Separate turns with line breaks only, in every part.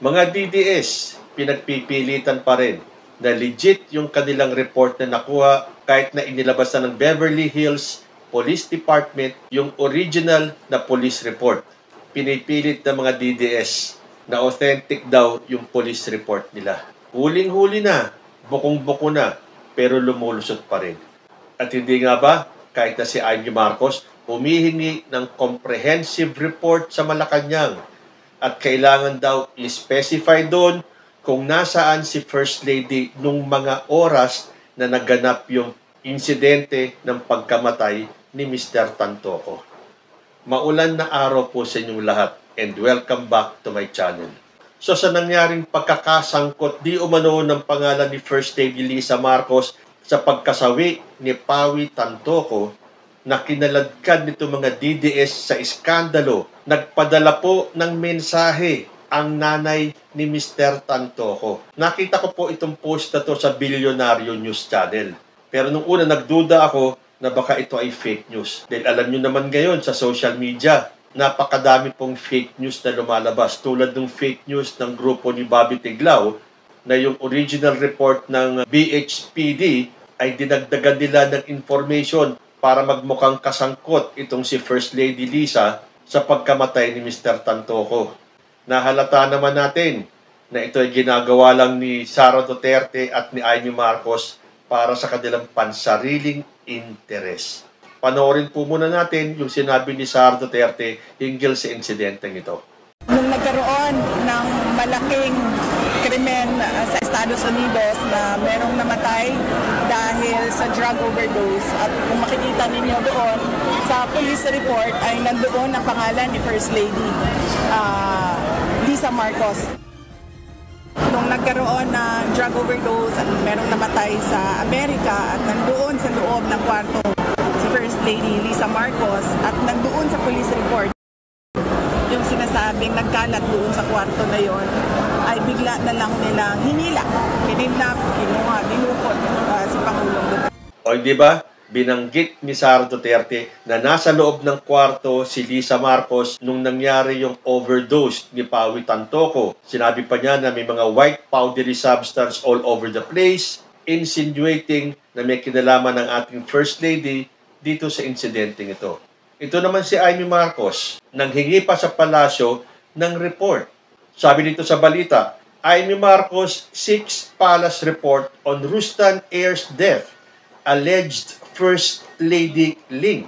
Mga DDS, pinagpipilitan pa rin na legit yung kanilang report na nakuha kahit na inilabas na ng Beverly Hills Police Department yung original na police report. Pinipilit ng mga DDS na authentic daw yung police report nila. Huling-huli na, bukong-buko na, pero lumulusot pa rin. At hindi nga ba, kahit na si Amy Marcos, humihingi ng comprehensive report sa Malacanang at kailangan daw i-specify doon kung nasaan si First Lady nung mga oras na naganap yung insidente ng pagkamatay ni Mr. Tantoco. Maulan na araw po sa inyong lahat and welcome back to my channel. So sa nangyaring pagkakasangkot di umano ng pangalan ni First Lady Lisa Marcos sa pagkasawi ni Pawi Tantoco na kinaladkad nito mga DDS sa iskandalo, nagpadala po ng mensahe ang nanay ni Mr. Tantoco. Nakita ko po itong post na to sa Bilyonaryo News Channel. Pero nung una nagduda ako na baka ito ay fake news. Dahil alam nyo naman ngayon sa social media, napakadami pong fake news na lumalabas. Tulad ng fake news ng grupo ni Bobby Tiglao na yung original report ng BHPD ay dinagdagan nila ng information para magmukhang kasangkot itong si First Lady Lisa sa pagkamatay ni Mr. Tantoco. Nahalata naman natin na ito ay ginagawa lang ni Sara Duterte at ni Amy Marcos para sa kanilang pansariling interes. Panoorin po muna natin yung sinabi ni Sara Duterte hinggil sa insidenteng ito.
Nung nagkaroon ng malaking krimen sa Estados Unidos na merong namatay dahil sa drug overdose at kung makikita ninyo doon sa police report ay nandoon ang pangalan ni First Lady Lisa Marcos. Nung nagkaroon ng drug overdose at merong namatay sa Amerika at nandoon sa loob ng kwarto si First Lady Lisa Marcos at nandoon sa police report yung sinasabing nagkalat doon sa kwarto na yon ay bigla na lang nilang hinila, kinidnap, kinuha, dinukot si Pangulong Duterte.
O di ba? Binanggit ni Sara Duterte na nasa loob ng kwarto si Lisa Marcos nung nangyari yung overdose ni Pawi Tantoco. Sinabi pa niya na may mga white powdery substance all over the place, insinuating na may kinalaman ng ating First Lady dito sa insidenteng ito. Ito naman si Amy Marcos, nanghingi pa sa palasyo ng report. Sabi dito sa balita, Amy Marcos seeks palace report on Rustan Heir's death, alleged First Lady link.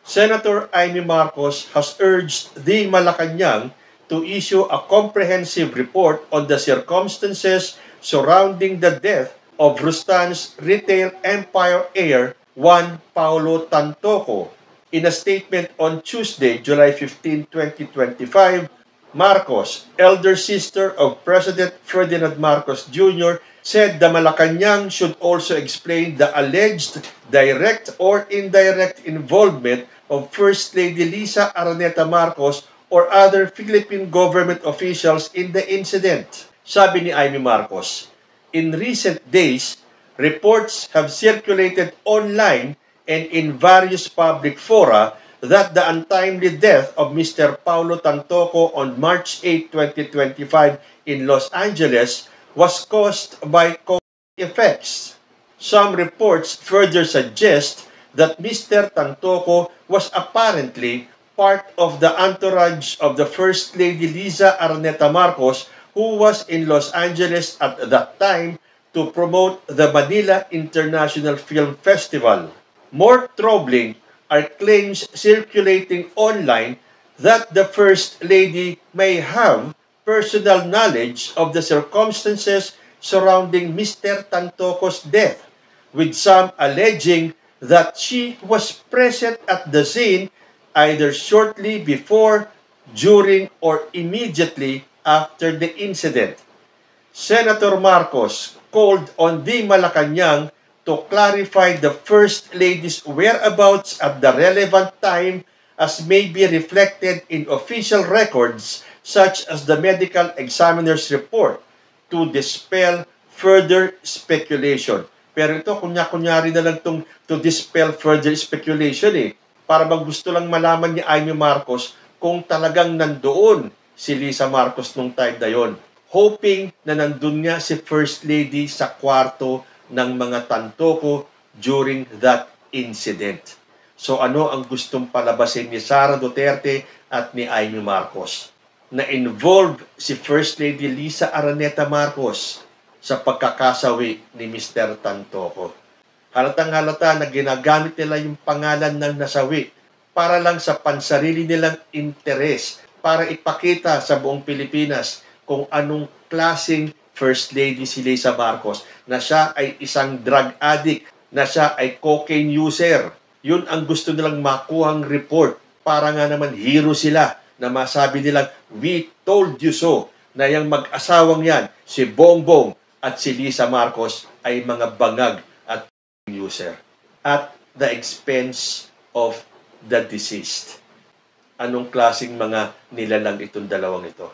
Senator Amy Marcos has urged the Malacanang to issue a comprehensive report on the circumstances surrounding the death of Rustan's retail empire heir, Juan Paulo Tantoco. In a statement on Tuesday, July 15, 2025, Marcos, elder sister of President Ferdinand Marcos Jr., said the Malacanang should also explain the alleged direct or indirect involvement of First Lady Lisa Araneta Marcos or other Philippine government officials in the incident. Sabi ni Amy Marcos, in recent days, reports have circulated online and in various public fora that the untimely death of Mr. Paulo Tantoco on March 8, 2025 in Los Angeles was caused by cause effects. Some reports further suggest that Mr. Tantoco was apparently part of the entourage of the First Lady Lisa Araneta Marcos, who was in Los Angeles at that time to promote the Manila International Film Festival. More troubling are claims circulating online that the First Lady may have personal knowledge of the circumstances surrounding Mr. Tantoco's death, with some alleging that she was present at the scene either shortly before, during, or immediately after the incident. Senator Marcos called on the Malacanang to clarify the First Lady's whereabouts at the relevant time as may be reflected in official records such as the medical examiner's report to dispel further speculation. Pero ito, kunya-kunyari na lang itong to dispel further speculation para gusto lang malaman ni Amy Marcos kung talagang nandoon si Lisa Marcos nung time na yon. hoping na nandun nga si First Lady sa kwarto ng mga Tantoko during that incident. So ano ang gustong palabasin ni Sara Duterte at ni Amy Marcos? Na involve si First Lady Lisa Araneta Marcos sa pagkakasawi ni Mr. Tantoko. Halatang-halata na ginagamit nila yung pangalan ng nasawi para lang sa pansarili nilang interes, para ipakita sa buong Pilipinas kung anong klaseng First Lady si Lisa Marcos, na siya ay isang drug addict, na siya ay cocaine user. Yun ang gusto nilang makuhang report para nga naman hero sila, na masabi nilang, we told you so, na yung mag-asawang yan, si Bongbong at si Lisa Marcos ay mga bangag at user at the expense of the deceased. Anong klaseng mga nilalang itong dalawang ito?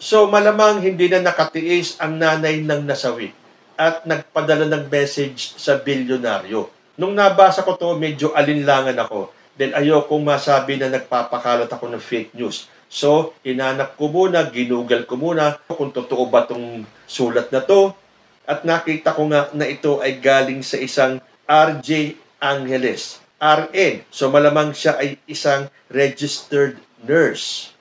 So malamang hindi na nakatiis ang nanay ng nasawi at nagpadala ng message sa bilyonaryo. Nung nabasa ko to, medyo alinlangan ako dahil ayokong masabi na nagpapakalat ako ng fake news. So, hinanap ko muna, ginugal ko muna kung totoo ba itong sulat na to. At nakita ko nga na ito ay galing sa isang RJ Angeles. RN. So, malamang siya ay isang registered nurse.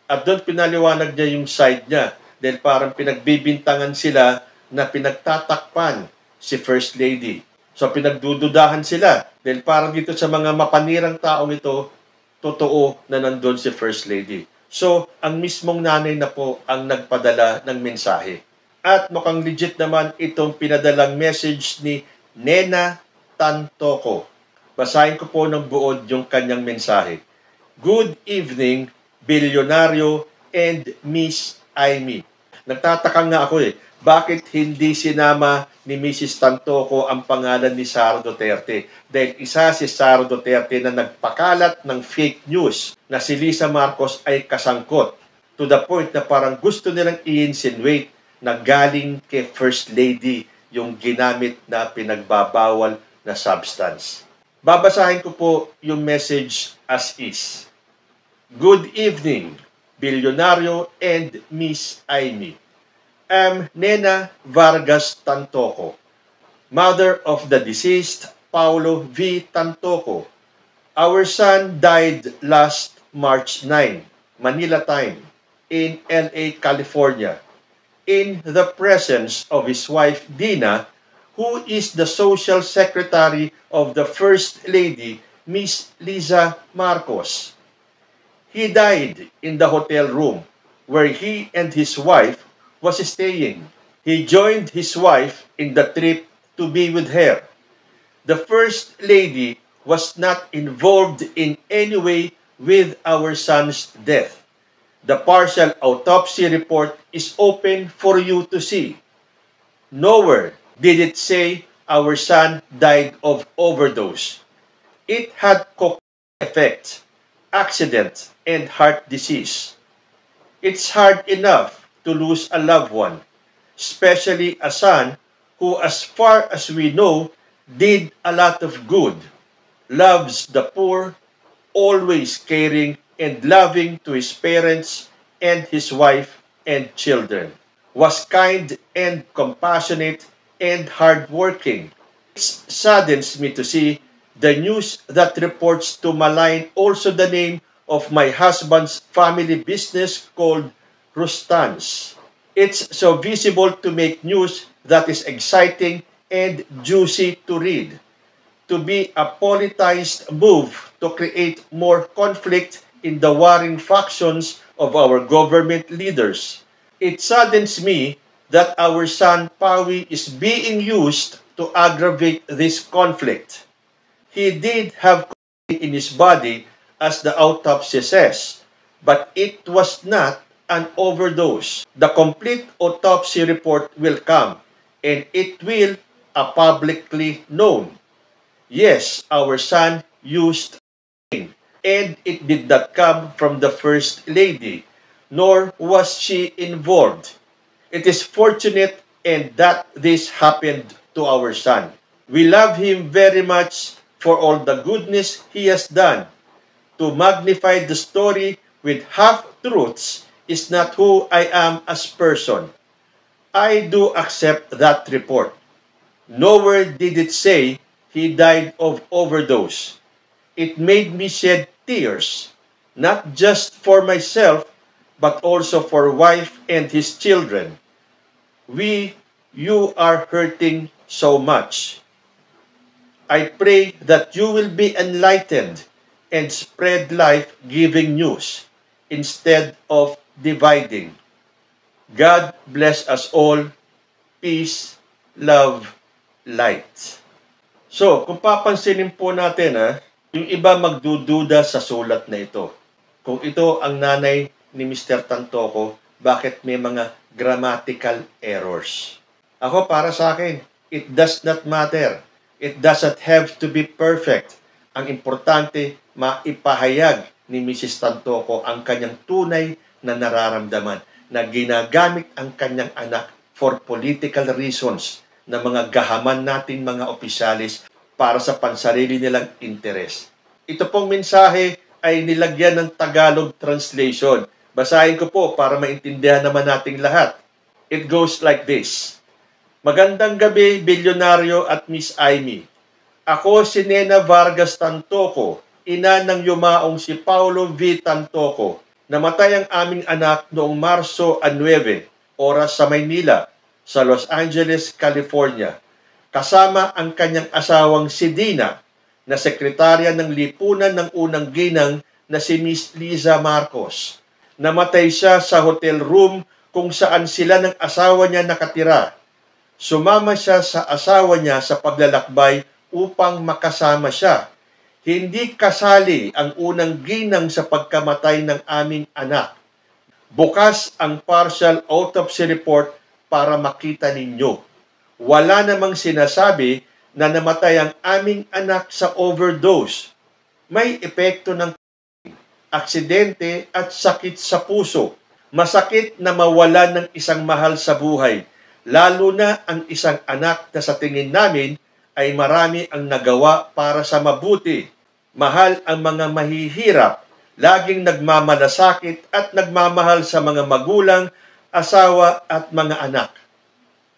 At doon pinaliwanag niya yung side niya. Dahil parang pinagbibintangan sila na pinagtatakpan si First Lady. So, pinagdududahan sila. Dahil parang dito sa mga mapanirang taong ito, totoo na nandun si First Lady. So, ang mismong nanay na po ang nagpadala ng mensahe. At mukhang legit naman itong pinadalang message ni Nena Tantoko. Basahin ko po ng buod yung kanyang mensahe. Good evening, Bilyonaryo and Miss Amy. Nagtataka nga ako bakit hindi sinama ni Mrs. Tantoko ang pangalan ni Sara Duterte? Dahil isa si Sara Duterte na nagpakalat ng fake news na si Lisa Marcos ay kasangkot to the point na parang gusto nilang i-insinuate na galing kay First Lady yung ginamit na pinagbabawal na substance. Babasahin ko po yung message as is. Good evening, Bilyonaryo and Miss Amy. I'm Nena Vargas Tantoko, mother of the deceased Paulo V. Tantoko. Our son died last March 9, Manila time, in LA, California, in the presence of his wife Dina, who is the social secretary of the First Lady, Miss Lisa Marcos. He died in the hotel room where he and his wife was staying. He joined his wife in the trip to be with her. The First Lady was not involved in any way with our son's death. The partial autopsy report is open for you to see. Nowhere did it say our son died of overdose. It had cocaine effect, accident, and heart disease. It's hard enough to lose a loved one, especially a son who, as far as we know, did a lot of good, loves the poor, always caring and loving to his parents and his wife and children, was kind and compassionate and hardworking. It saddens me to see the news that reports to malign also the name of my husband's family business called Rustans. It's so visible to make news that is exciting and juicy to read. To be a politicized move to create more conflict in the warring factions of our government leaders. It saddens me that our son Pawi is being used to aggravate this conflict. He did have cocaine in his body as the autopsy says, but it was not an overdose. The complete autopsy report will come and it will be publicly known. Yes, our son used cocaine and it did not come from the First Lady, nor was she involved. It is fortunate and that this happened to our son. We love him very much for all the goodness he has done. To magnify the story with half-truths is not who I am as person. I do accept that report. Nowhere did it say he died of overdose. It made me shed tears, not just for myself, but also for wife and his children. You are hurting so much. I pray that you will be enlightened and spread life-giving news instead of dividing. God bless us all. Peace, love, light. So, kung papansinin po natin, yung iba magdududa sa sulat na ito. Kung ito ang nanay ni Mr. Tantoco, bakit may mga grammatical errors? Ako, para sa akin, it does not matter. It doesn't have to be perfect. Ang importante, maipahayag ni Mrs. Tantoco ang kanyang tunay na nararamdaman na ginagamit ang kanyang anak for political reasons na mga gahaman natin mga opisyalis para sa pansarili nilang interes. Ito pong mensahe ay nilagyan ng Tagalog translation. Basahin ko po para maintindihan naman nating lahat. It goes like this. Magandang gabi, bilyonaryo at Miss Amy. Ako si Nena Vargas Tantoco, ina ng yumaong si Paulo V. Tantoco. Namatay ang aming anak noong Marso 9, oras sa Maynila, sa Los Angeles, California. Kasama ang kanyang asawang si Dina, na sekretarya ng lipunan ng unang ginang na si Miss Liza Marcos. Namatay siya sa hotel room kung saan sila ng asawa niya nakatira. Sumama siya sa asawa niya sa paglalakbay upang makasama siya. Hindi kasali ang unang ginang sa pagkamatay ng aming anak. Bukas ang partial autopsy report para makita ninyo. Wala namang sinasabi na namatay ang aming anak sa overdose. May epekto ng aksidente at sakit sa puso. Masakit na mawalan ng isang mahal sa buhay, lalo na ang isang anak na sa tingin namin ay marami ang nagawa para sa mabuti. Mahal ang mga mahihirap, laging nagmamalasakit at nagmamahal sa mga magulang, asawa at mga anak.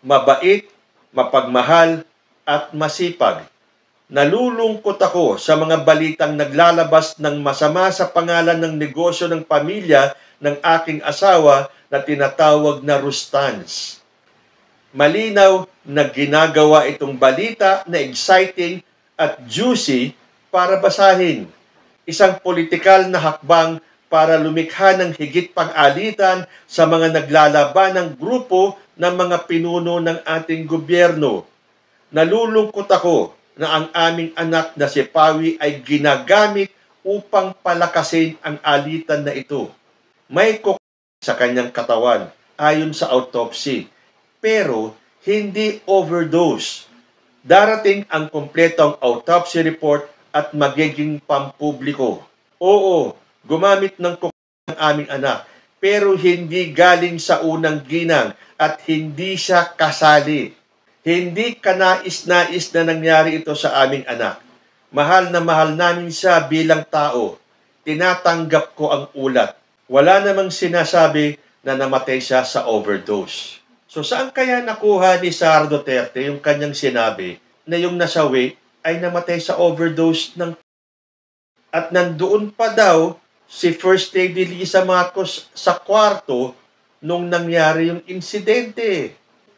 Mabait, mapagmahal at masipag. Nalulungkot ako sa mga balitang naglalabas ng masama sa pangalan ng negosyo ng pamilya ng aking asawa na tinatawag na Rustans. Malinaw na ginagawa itong balita na exciting at juicy para basahin. Isang politikal na hakbang para lumikha ng higit pang alitan sa mga naglalaban ng grupo ng mga pinuno ng ating gobyerno. Nalulungkot ako na ang aming anak na si Pawi ay ginagamit upang palakasin ang alitan na ito. May sa kanyang katawan ayon sa autopsy, pero hindi overdose. Darating ang kompletong autopsy report at magiging pampubliko. Oo, gumamit ng ang aming anak, pero hindi galing sa unang ginang at hindi siya kasali. Hindi kanais-nais na nangyari ito sa aming anak. Mahal na mahal namin siya bilang tao. Tinatanggap ko ang ulat. Wala namang sinasabi na namatay siya sa overdose. So saan kaya nakuha ni Sara Duterte yung kanyang sinabi na yung nasawi ay namatay sa overdose ng... At nandoon pa daw si First Lady Liza Marcos sa kwarto nung nangyari yung insidente.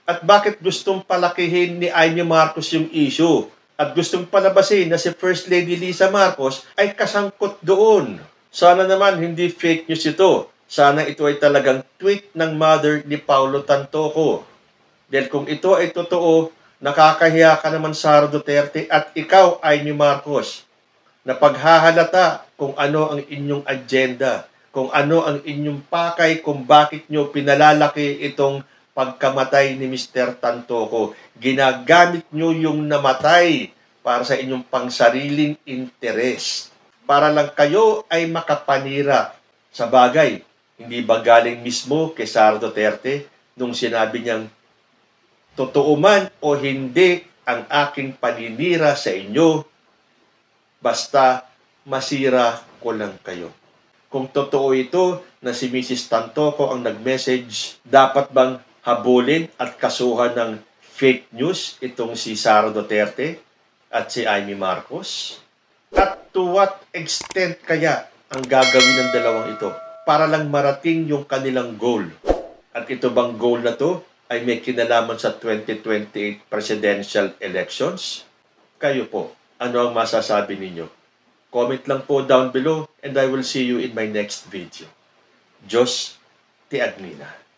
At bakit gustong palakihin ni Amy Marcos yung issue? At gustong palabasin na si First Lady Liza Marcos ay kasangkot doon. Sana naman hindi fake news ito. Sana ito ay talagang tweet ng mother ni Paulo Tantoco. Dahil kung ito ay totoo, nakakahiya ka naman Sara Duterte at ikaw Amy Marcos na paghahalata kung ano ang inyong agenda, kung ano ang inyong pakay, kung bakit nyo pinalalaki itong pagkamatay ni Mr. Tantoco. Ginagamit nyo yung namatay para sa inyong pangsariling interes. Para lang kayo ay makapanira. Sa bagay, hindi ba galing mismo kay Sara Duterte nung sinabi niyang, totoo man o hindi ang aking paninira sa inyo, basta masira ko lang kayo. Kung totoo ito na si Mrs. Tantoco ang nag-message, dapat bang habulin at kasuhan ng fake news itong si Sara Duterte at si Amy Marcos? At to what extent kaya ang gagawin ng dalawang ito para lang marating yung kanilang goal? At ito bang goal na to ay may kinalaman sa 2028 presidential elections? Kayo po, ano ang masasabi ninyo? Comment lang po down below and I will see you in my next video. Diyos ti Agnina.